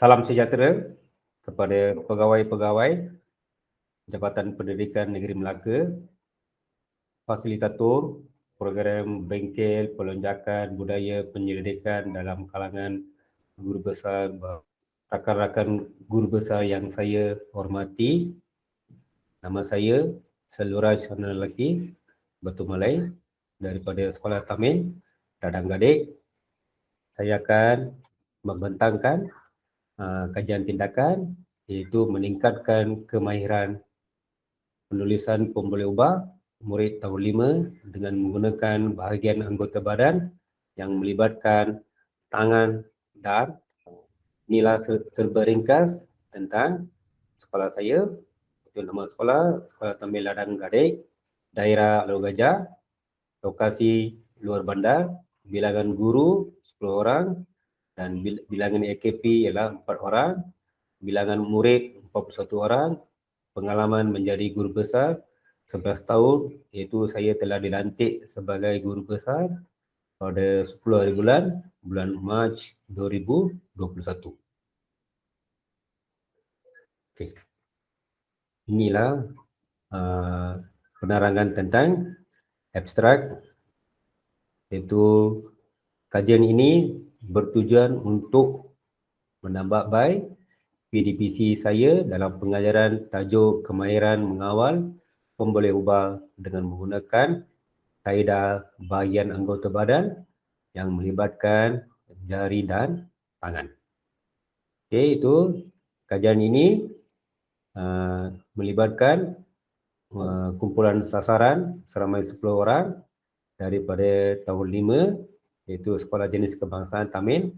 Salam sejahtera kepada pegawai-pegawai Jabatan Pendidikan Negeri Melaka, fasilitator program bengkel pelonjakan budaya penyelidikan dalam kalangan guru besar, rakan-rakan guru besar yang saya hormati. Nama saya Seluraj Sanalaki Batu Malai daripada Sekolah Tamin Dadang Gading. Saya akan membentangkan kajian tindakan iaitu meningkatkan kemahiran penulisan pemboleh ubah murid tahun 5 dengan menggunakan bahagian anggota badan yang melibatkan tangan dan inilah serba ringkas tentang sekolah saya. Itu nama sekolah, Sekolah Tamin Ladang Gading, daerah Alor Gajah, lokasi luar bandar, bilangan guru 10 orang dan bilangan AKP ialah 4 orang, bilangan murid 41 orang, pengalaman menjadi guru besar 11 tahun, iaitu saya telah dilantik sebagai guru besar pada 10 hari bulan Mac 2021. Okay. Inilah penerangan tentang abstrak, iaitu kajian ini bertujuan untuk menambah baik PDPC saya dalam pengajaran tajuk kemahiran mengawal pemboleh ubah dengan menggunakan kaedah bahagian anggota badan yang melibatkan jari dan tangan. Okey, itu kajian ini melibatkan kumpulan sasaran seramai 10 orang daripada tahun 5 iaitu Sekolah Jenis Kebangsaan Tamin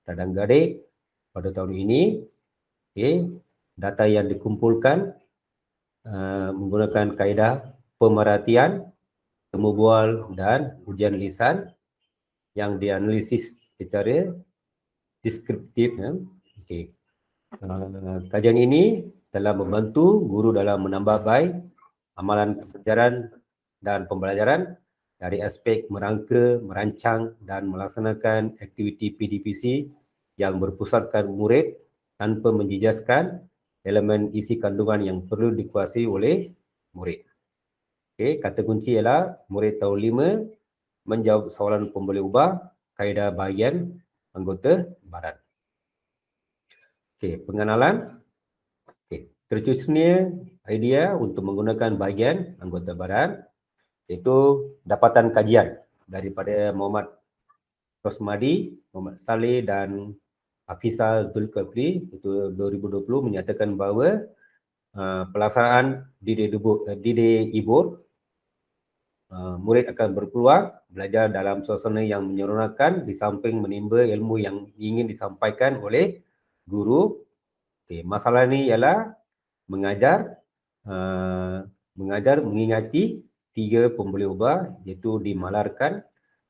Dadang Gading pada tahun ini. Okay. Data yang dikumpulkan menggunakan kaedah pemerhatian, temu bual dan ujian lisan yang dianalisis secara deskriptif. Okay. Kajian ini telah membantu guru dalam menambah baik amalan pelajaran dan pembelajaran dari aspek merangka, merancang dan melaksanakan aktiviti PDPC yang berpusatkan murid tanpa menjejaskan elemen isi kandungan yang perlu dikuasai oleh murid. Okey, kata kunci ialah murid tahun 5 menjawab soalan pemboleh ubah kaedah bahagian anggota badan. Okey, pengenalan. Okey, tersusunnya idea untuk menggunakan bahagian anggota badan iaitu dapatan kajian daripada Muhammad Rosmadi, Muhammad Saleh dan Hafizah Zulkifli itu 2020 menyatakan bahawa pelaksanaan didik ibur murid akan berpeluang belajar dalam suasana yang menyeronokan di samping menimba ilmu yang ingin disampaikan oleh guru. Okay, masalah ini ialah mengajar mengingati 3 pemboleh ubah iaitu dimalarkan,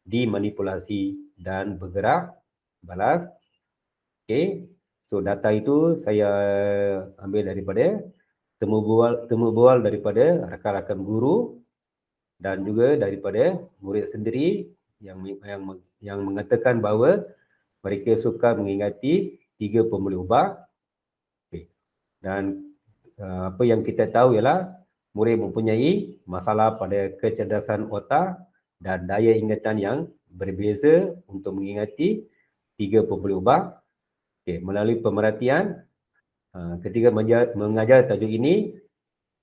dimanipulasi dan bergerak balas. Okey, so data itu saya ambil daripada temu bual daripada rakan-rakan guru dan juga daripada murid sendiri yang mengatakan bahawa mereka suka mengingati 3 pemboleh ubah. Okay. Dan apa yang kita tahu ialah murid mempunyai masalah pada kecerdasan otak dan daya ingatan yang berbeza untuk mengingati 3 pemboleh ubah. Okay. Melalui pemerhatian, ketika mengajar tajuk ini,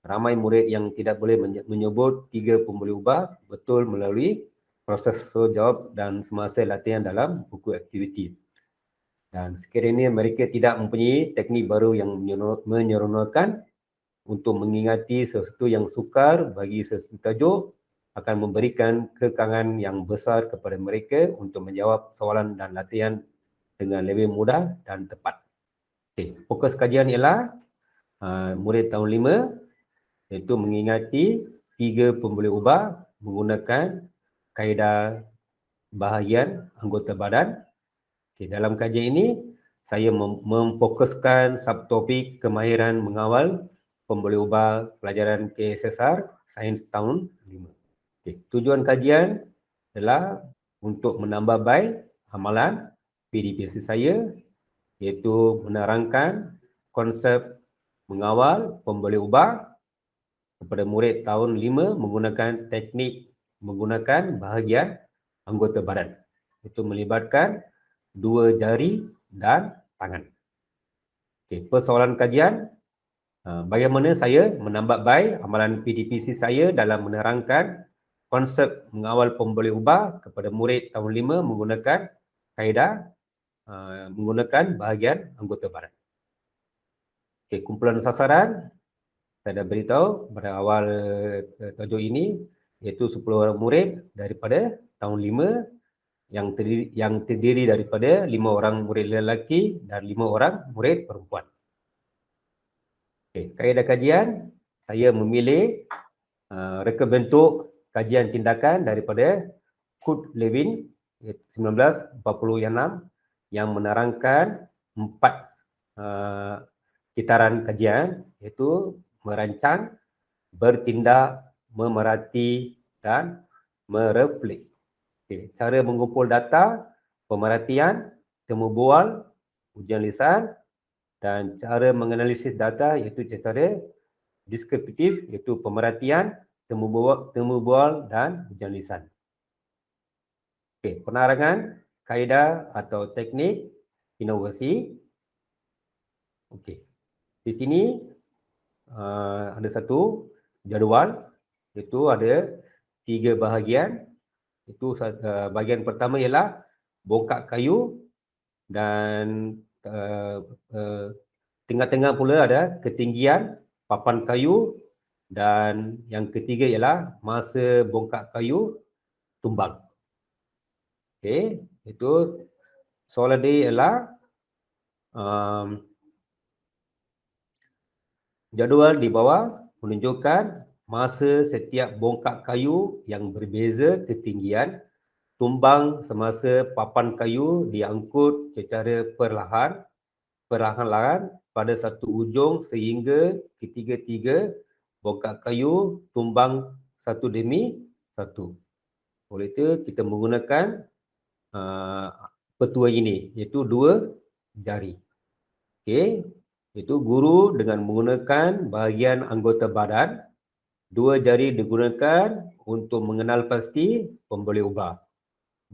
ramai murid yang tidak boleh menyebut 3 pemboleh ubah betul melalui proses soal jawab dan semasa latihan dalam buku aktiviti. Dan sekiranya mereka tidak mempunyai teknik baru yang menyeronokkan untuk mengingati sesuatu yang sukar bagi sesuatu tajuk, akan memberikan kekangan yang besar kepada mereka untuk menjawab soalan dan latihan dengan lebih mudah dan tepat. Okay. Fokus kajian ialah murid tahun 5 iaitu mengingati 3 pemboleh ubah menggunakan kaedah bahagian anggota badan. Okay. Dalam kajian ini, saya memfokuskan subtopik kemahiran mengawal pemboleh ubah pelajaran KSSR Sains tahun 5. Okay. Tujuan kajian adalah untuk menambah baik amalan PDPC saya iaitu menerangkan konsep mengawal pemboleh ubah kepada murid tahun 5 menggunakan teknik menggunakan bahagian anggota badan. Itu melibatkan 2 jari dan tangan. Okey, persoalan kajian, bagaimana saya menambah baik amalan PDPC saya dalam menerangkan konsep mengawal pemboleh ubah kepada murid tahun 5 menggunakan kaedah menggunakan bahagian anggota badan. Okey, kumpulan sasaran saya dah beritahu pada awal tajuk ini, iaitu 10 orang murid daripada tahun 5 yang terdiri daripada 5 orang murid lelaki dan 5 orang murid perempuan. Okay, kaedah kajian, saya memilih reka bentuk kajian tindakan daripada Kurt Lewin 1946 yang menerangkan 4 kitaran kajian, iaitu merancang, bertindak, memerhati dan mereplik. Okay. Cara mengumpul data, pemerhatian, temu bual, ujian lisan dan cara menganalisis data iaitu cara deskriptif iaitu pemerhatian, temu bual dan ujian lisan. Okay. Penerangan kaedah atau teknik inovasi. Okay. Di sini ada satu jadual, iaitu ada 3 bahagian. Itu bahagian pertama ialah bongkak kayu dan tengah-tengah pula ada ketinggian papan kayu dan yang ketiga ialah masa bongkak kayu tumbang. Okey, itu soalan dia ialah jadual di bawah menunjukkan masa setiap bongkak kayu yang berbeza ketinggian tumbang semasa papan kayu diangkut secara perlahan-lahan pada satu ujung sehingga ketiga-tiga bongkak kayu tumbang satu demi satu. Oleh itu kita menggunakan petua ini iaitu 2 jari. Okey. Itu guru dengan menggunakan bahagian anggota badan, 2 jari digunakan untuk mengenal pasti pemboleh ubah.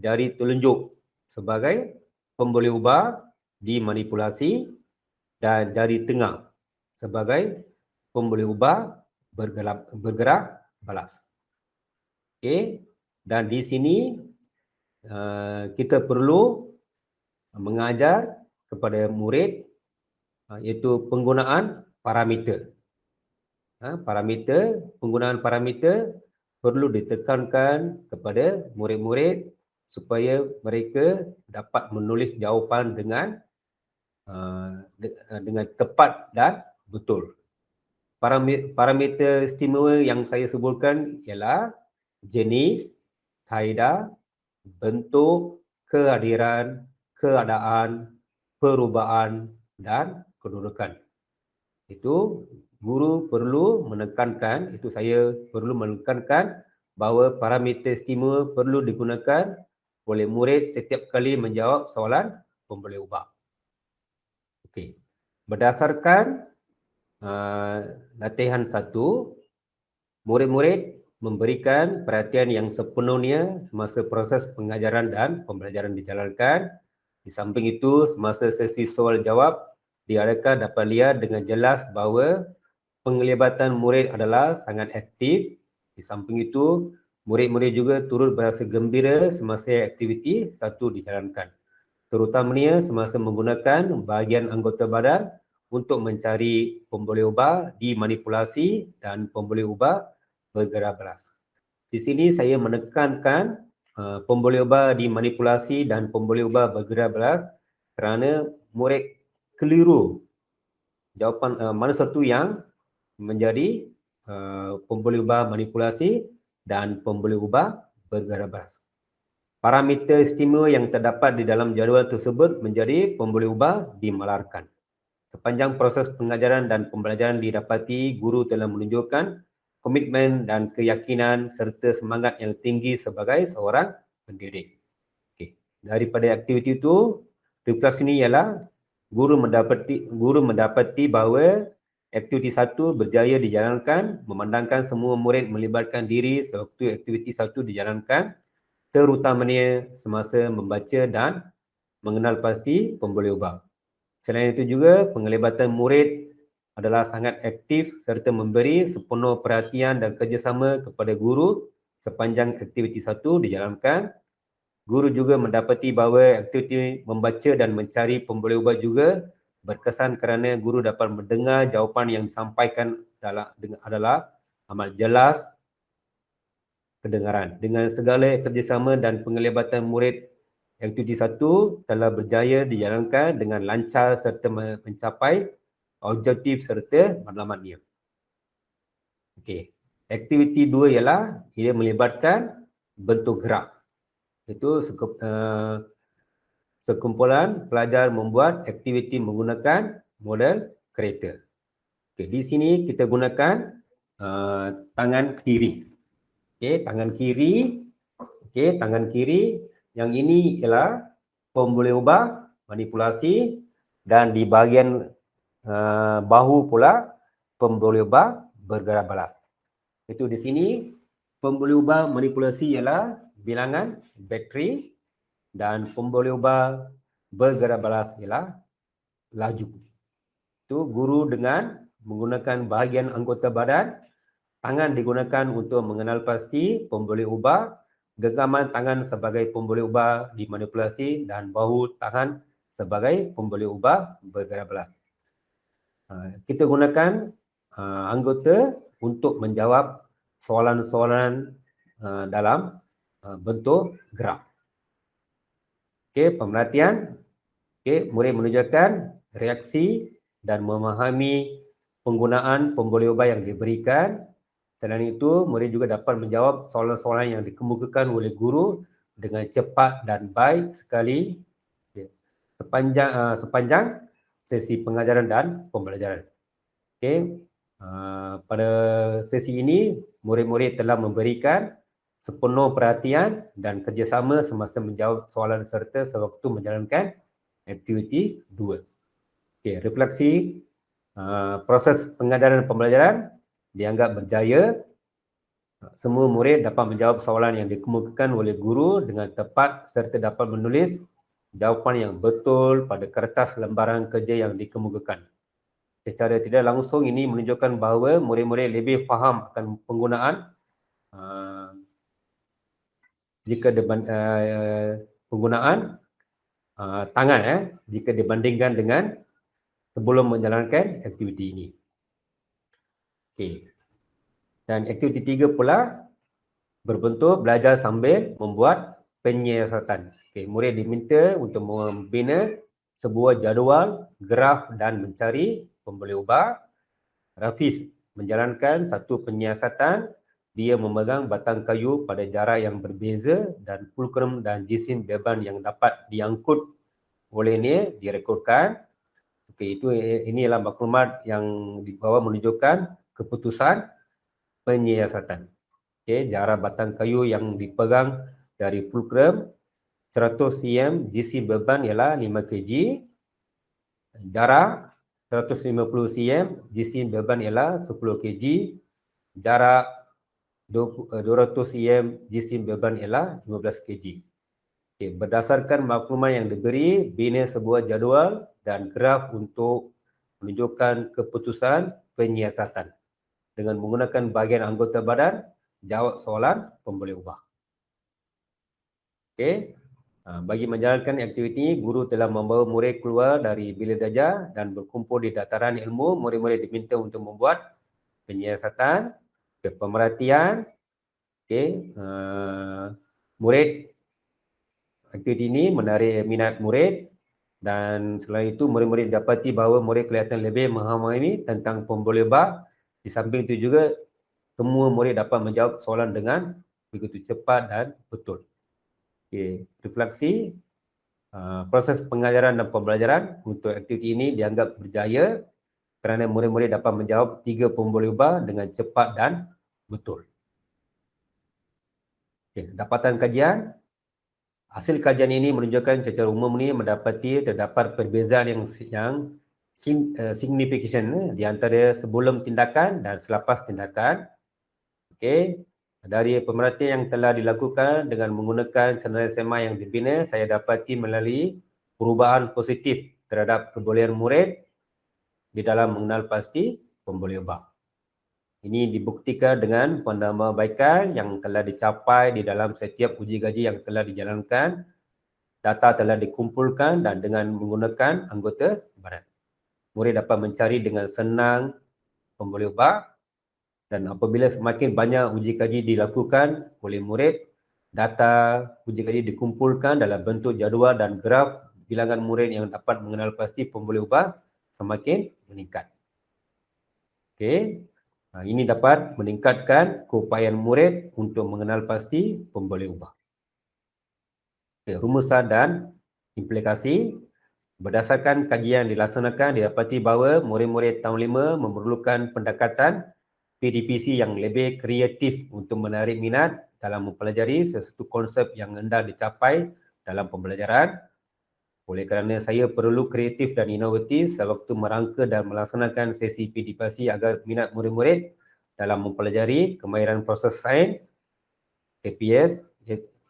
Jari telunjuk sebagai pemboleh ubah dimanipulasi dan jari tengah sebagai pemboleh ubah bergerak balas. Okey, dan di sini kita perlu mengajar kepada murid iaitu penggunaan parameter. Penggunaan parameter perlu ditekankan kepada murid-murid supaya mereka dapat menulis jawapan dengan tepat dan betul. Parameter istimewa yang saya sebutkan ialah jenis, kaedah, bentuk, kehadiran, keadaan, perubahan dan kedudukan. Itu guru perlu menekankan, itu saya perlu menekankan bahawa parameter istimewa perlu digunakan oleh murid setiap kali menjawab soalan pemboleh ubah. Okey. Berdasarkan latihan 1, murid-murid memberikan perhatian yang sepenuhnya semasa proses pengajaran dan pembelajaran dijalankan. Di samping itu, semasa sesi soal jawab diadakan dapat lihat dengan jelas bahawa penglibatan murid adalah sangat aktif. Di samping itu, murid-murid juga turut berasa gembira semasa aktiviti 1 dijalankan. Terutamanya semasa menggunakan bahagian anggota badan untuk mencari pemboleh ubah dimanipulasi dan pemboleh ubah bergerak balas. Di sini saya menekankan pemboleh ubah dimanipulasi dan pemboleh ubah bergerak balas kerana murid keliru jawapan mana satu yang menjadi pemboleh ubah manipulasi dan pemboleh ubah bergerak balas. Parameter istimewa yang terdapat di dalam jadual tersebut menjadi pemboleh ubah dimalarkan. Sepanjang proses pengajaran dan pembelajaran didapati, guru telah menunjukkan komitmen dan keyakinan serta semangat yang tinggi sebagai seorang pendidik. Okay. Daripada aktiviti itu, refleksi ini ialah Guru mendapati bahawa aktiviti 1 berjaya dijalankan, memandangkan semua murid melibatkan diri sewaktu aktiviti 1 dijalankan, terutamanya semasa membaca dan mengenal pasti pemboleh ubah. Selain itu juga, penglibatan murid adalah sangat aktif serta memberi sepenuh perhatian dan kerjasama kepada guru sepanjang aktiviti 1 dijalankan. Guru juga mendapati bahawa aktiviti membaca dan mencari pemboleh ubah juga berkesan kerana guru dapat mendengar jawapan yang disampaikan adalah amat jelas kedengaran. Dengan segala kerjasama dan penglibatan murid, aktiviti 1 telah berjaya dijalankan dengan lancar serta mencapai objektif serta matlamatnya. Okey. Aktiviti 2 ialah ia melibatkan bentuk gerak. Itu sekumpulan pelajar membuat aktiviti menggunakan model kereta. Okay, di sini kita gunakan tangan kiri. Okay, tangan kiri. Okay, tangan kiri. Yang ini ialah pemboleh ubah, manipulasi, dan di bahagian bahu pula pemboleh ubah bergerak balas. Itu di sini pemboleh ubah manipulasi ialah bilangan bateri dan pemboleh ubah bergerak balas ialah laju. Itu guru dengan menggunakan bahagian anggota badan, tangan digunakan untuk mengenal pasti pemboleh ubah, genggaman tangan sebagai pemboleh ubah dimanipulasi dan bahu tangan sebagai pemboleh ubah bergerak balas. Kita gunakan anggota untuk menjawab soalan-soalan dalam bentuk gerak. Okey, pemerhatian. Okey, murid menunjukkan reaksi dan memahami penggunaan pemboleh ubah yang diberikan. Selain itu, murid juga dapat menjawab soalan-soalan yang dikemukakan oleh guru dengan cepat dan baik sekali sepanjang sesi pengajaran dan pembelajaran. Okey, pada sesi ini, murid-murid telah memberikan sepenuh perhatian dan kerjasama semasa menjawab soalan serta sewaktu menjalankan aktiviti 2. Okey, refleksi proses pengajaran dan pembelajaran dianggap berjaya. Semua murid dapat menjawab soalan yang dikemukakan oleh guru dengan tepat serta dapat menulis jawapan yang betul pada kertas lembaran kerja yang dikemukakan. Secara tidak langsung ini menunjukkan bahawa murid-murid lebih faham akan penggunaan penggunaan tangan jika dibandingkan dengan sebelum menjalankan aktiviti ini. Okey. Dan aktiviti 3 pula berbentuk belajar sambil membuat penyiasatan. Okey, murid diminta untuk membina sebuah jadual, graf dan mencari pemboleh ubah. Rafiz menjalankan satu penyiasatan. Dia memegang batang kayu pada jarak yang berbeza dan fulcrum dan jisim beban yang dapat diangkut olehnya direkodkan. Okey, ini adalah maklumat yang di bawah menunjukkan keputusan penyiasatan. Okey, jarak batang kayu yang dipegang dari fulcrum 100 cm, jisim beban ialah 5 kg. Jarak 150 cm, jisim beban ialah 10 kg. Jarak 200 cm, jisim beban ialah 15 kg. Okay, berdasarkan maklumat yang diberi, bina sebuah jadual dan graf untuk menunjukkan keputusan penyiasatan. Dengan menggunakan bahagian anggota badan, jawab soalan pemboleh ubah. Okey. Bagi menjalankan aktiviti, guru telah membawa murid keluar dari bilik darjah dan berkumpul di dataran ilmu. Murid-murid diminta untuk membuat penyiasatan, pemerhatian. Okey. Murid aktiviti ini menarik minat murid dan selain itu murid-murid dapati bahawa murid kelihatan lebih memahami tentang pemboleh ubah. Di samping itu juga semua murid dapat menjawab soalan dengan begitu cepat dan betul. Okay. Refleksi, proses pengajaran dan pembelajaran untuk aktiviti ini dianggap berjaya kerana murid-murid dapat menjawab 3 pemboleh ubah dengan cepat dan betul. Okay. Dapatan kajian, Hasil kajian ini menunjukkan secara umum ni terdapat perbezaan yang signifikan di antara sebelum tindakan dan selepas tindakan. Okey, dari pemerhatian yang telah dilakukan dengan menggunakan senarai sema yang dibina, saya dapati melalui perubahan positif terhadap kebolehan murid di dalam mengenal pasti pembuluh ubah. Ini dibuktikan dengan penambahbaikan yang telah dicapai di dalam setiap uji kaji yang telah dijalankan. Data telah dikumpulkan dan dengan menggunakan anggota badan. Murid dapat mencari dengan senang pembuluh ubah, dan apabila semakin banyak uji kaji dilakukan oleh murid, data uji kaji dikumpulkan dalam bentuk jadual dan graf bilangan murid yang dapat mengenal pasti pembuluh ubah semakin meningkat. Okey. Ini dapat meningkatkan keupayaan murid untuk mengenal pasti pembuluh ubah. Okay, rumusan dan implikasi. Berdasarkan kajian dilaksanakan, didapati bahawa murid-murid tahun 5 memerlukan pendekatan PDPC yang lebih kreatif untuk menarik minat dalam mempelajari sesuatu konsep yang hendak dicapai dalam pembelajaran. Oleh kerana saya perlu kreatif dan inovatif sewaktu merangka dan melaksanakan sesi PDPC agar minat murid-murid dalam mempelajari kemahiran proses sains KPS,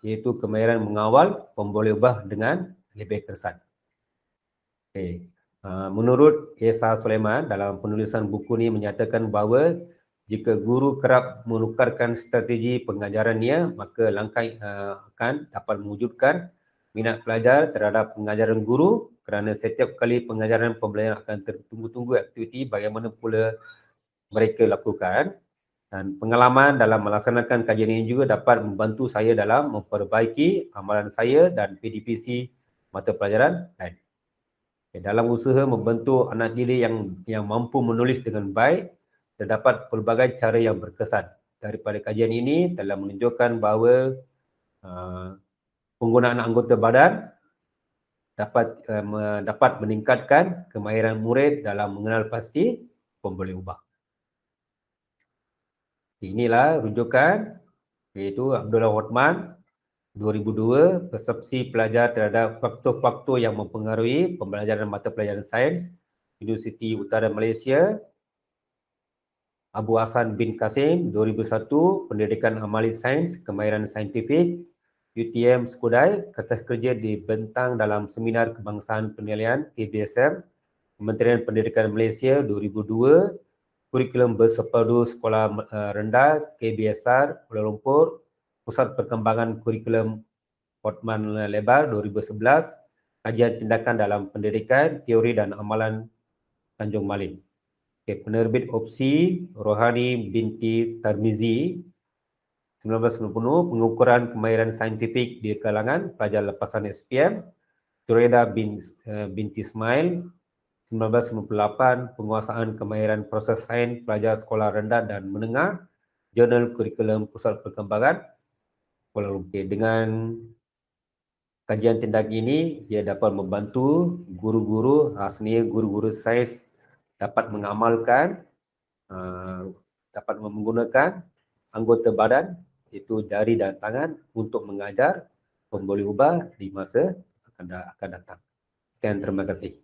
iaitu kemahiran mengawal pembuluh ubah dengan lebih kesan. Okay. Menurut Esa Sulaiman, dalam penulisan buku ini menyatakan bahawa jika guru kerap menukarkan strategi pengajarannya, maka langkah akan dapat mewujudkan minat pelajar terhadap pengajaran guru, kerana setiap kali pengajaran pembelajaran akan tertunggu-tunggu aktiviti bagaimana pula mereka lakukan. Dan pengalaman dalam melaksanakan kajian ini juga dapat membantu saya dalam memperbaiki amalan saya dan PDPC mata pelajaran lain. Dalam usaha membentuk anak didik yang mampu menulis dengan baik, terdapat pelbagai cara yang berkesan. Daripada kajian ini telah menunjukkan bahawa penggunaan anggota badan dapat meningkatkan kemahiran murid dalam mengenal pasti pembuluh ubah. Inilah rujukan, iaitu Abdullah Hotman 2002, persepsi pelajar terhadap faktor-faktor yang mempengaruhi pembelajaran mata pelajaran sains, Universiti Utara Malaysia. Abu Hassan bin Kasim 2001, pendidikan amali sains, kemahiran saintifik, UTM Skudai, kertas kerja dibentang dalam seminar kebangsaan penilaian KBSM, Kementerian Pendidikan Malaysia 2002, kurikulum bersepadu sekolah rendah KBSR Kuala Lumpur, Pusat Perkembangan Kurikulum Hotman Lebar 2011, kajian tindakan dalam pendidikan, teori dan amalan Tanjung Malim. Okay, penerbit opsi Rohani binti Tarmizi 1990, pengukuran kemahiran saintifik di kalangan pelajar lepasan SPM, Tureda binti Ismail 1998, penguasaan kemahiran proses sains pelajar sekolah rendah dan menengah, Jurnal Kurikulum Pusat Perkembangan Kuala Lumpur. Dengan kajian tindak ini, ia dapat membantu guru-guru, senior guru-guru sains dapat mengamalkan, dapat menggunakan anggota badan, iaitu jari dan tangan, untuk mengajar pembuluh ubah di masa akan datang. Sekian, terima kasih.